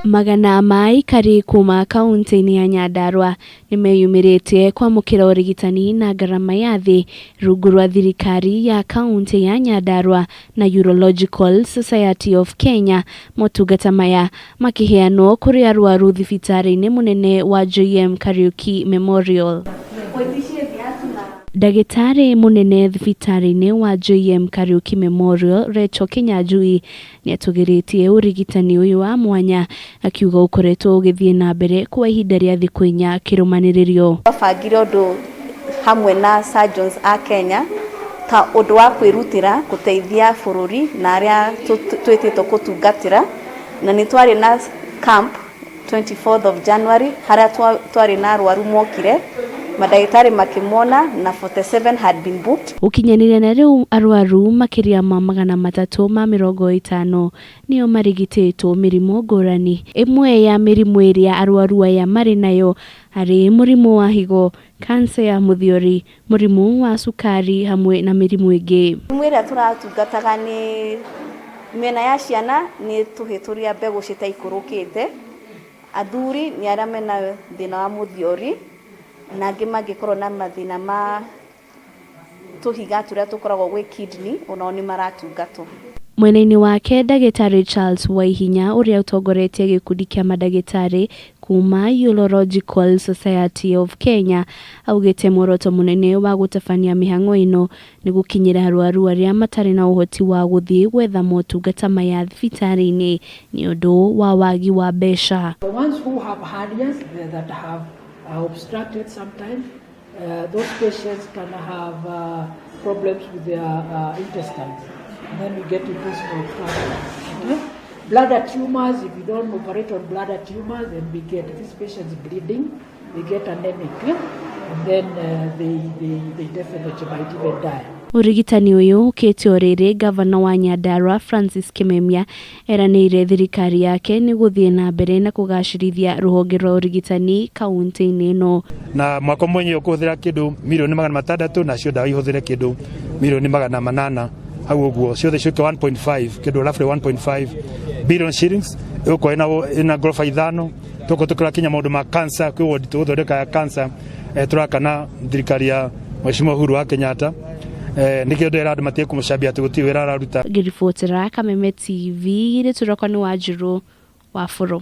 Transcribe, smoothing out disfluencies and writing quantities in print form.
Magana mai kari kuma kaunti-ini ya Nyandarua nimeyumiritie kwamukira urigitani na ngarama ya thi rungu rwa thirikari ya kaunti ya Nyandarua na Eurological Society of Kenya. Motungata maya makiheanwo kuri Arwaru thibitari-ini munene wa JM Kariuki Memorial. Dagitari munene thibitari-ini wa JM Kariuki Memorial Recho Kinyanjui niatugiritie urigitani uyu wa mwanya akiuga ukoretwo ugithie na mbere kwa ihinda ria thiku inya kirumaniririo. Bafangire undu hamwe na surgeons a Kenya ta undu wa kwirutira guteithia bururi na aria twititwo kutungatira, na ni twari na camp 24th of January haria twari na Arwaru mokire madagitari makimona na 47 had been booked. Ukinyanire na riu Arwaru makiria ma 350 niyo marigititwo mirimu ngurani. Imwe ya mirimu iria Arwaru aya mari nayo ari murimu wa higo, kansa ya muthiori, murimu wa sukari hamwe na mirimu ingi. Mwira turatungataga ni mena ya ciana ni tuhituria mbegu citaikurukite, athuri ni aria mena thina wa muthiori na angĩ mangĩkorwo na mathina ma tũhiga tũrĩa tũkoragwo gwĩ kidney onao nĩ maratungatwo. Mwena-inĩ wake Dagitari Charles Waihinya uria utongoretie gikundi kia madagitari kuma Eurological Society of Kenya augite muoroto munene wa gutabania mihang'o ino ni gukinyira Arwaru aria matari na uhoti wa guthii gwetha motungata maya thibitari-ini ni undu wa wagi wa mbeca. The ones who have hernias that have obstructed sometimes, those patients can have problems with their intestines, and then we get into small trouble. Okay? Bladder tumors, if you don't operate on bladder tumors, then we get these patients bleeding, they get anemic, and then they definitely might even die. Urigitani uyu ukitio riri gavana wa Nyandarua Francis Kimemia eranire thirikari yake ni guthie na mbere na kugacirithia ruhonge rwa urigitani kaunti-ini ino. Na mwaka mwenye ukuthira kindu milioni 600 na cio dawa ihuthire kindu milioni 800 hau uguo ciothe ciuke 1.5 kindu roughly 1.5 billion shillings uko ina gorofa 5 tuko tukira kinya maundu ma cancer kwi ward tuthondeka ya cancer turakana thirikari ya Mheshimiwa Uhuru wa Kenyatta nikio ndera andu matie kumushabia tuguti wira araruta. Ngiribotera Kameme TV ire turoko ni Wanjiru wa Furu.